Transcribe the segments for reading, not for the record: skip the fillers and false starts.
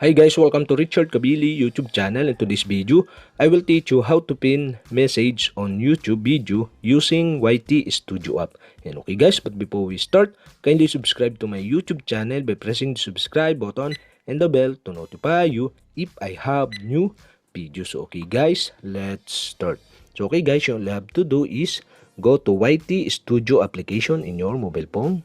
Hi guys, welcome to Richard Cabile YouTube channel. In today's video, I will teach you how to pin message on YouTube video using YT Studio app. And okay guys, but before we start, kindly subscribe to my YouTube channel by pressing the subscribe button and the bell to notify you if I have new videos. Okay guys, let's start. So okay guys, all you have to do is go to YT Studio application in your mobile phone.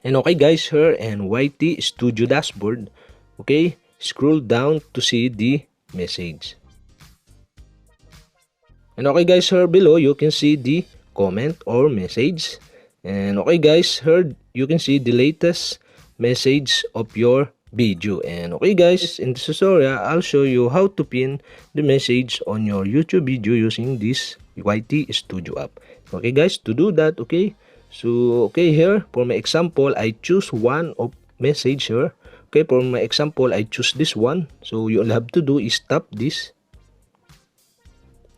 And okay guys, here and YT Studio dashboard, okay, scroll down to see the message. And okay guys, here below you can see the comment or message. And okay guys, here you can see the latest message of your video. And okay guys, in this tutorial, I'll show you how to pin the message on your YouTube video using this YT Studio app. Okay guys, to do that, okay, so okay, here for my example, I choose one of message here. Okay, for my example, I choose this one. So you all have to do is tap this.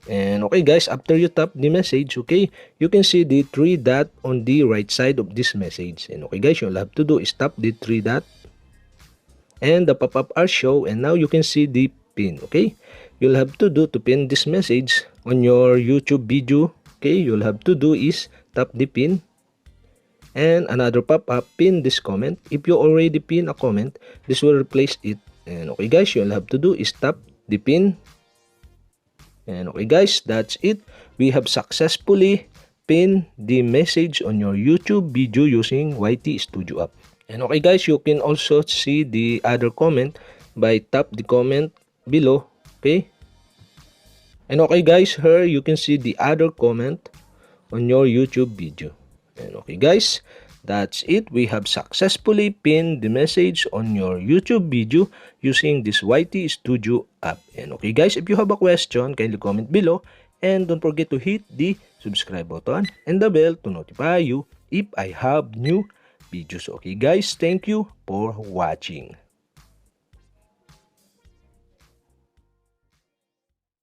And okay guys, after you tap the message, okay, you can see the three dot on the right side of this message. And okay guys, you all have to do is tap the three dot. And the pop-up are show, and now you can see the pin. Okay, you'll have to do to pin this message on your YouTube video. Okay, you'll have to do is tap the pin. And another pop-up, pin this comment. If you already pin a comment, this will replace it. And okay guys, you'll have to do is tap the pin. And okay guys, that's it. We have successfully pinned the message on your YouTube video using YT Studio app. And okay guys, you can also see the other comment by tap the comment below. Okay. And okay guys, here you can see the other comment on your YouTube video. And okay guys, that's it. We have successfully pinned the message on your YouTube video using this YT Studio app. And okay guys, if you have a question, kindly comment below. And don't forget to hit the subscribe button and the bell to notify you if I have new videos. Okay guys, thank you for watching.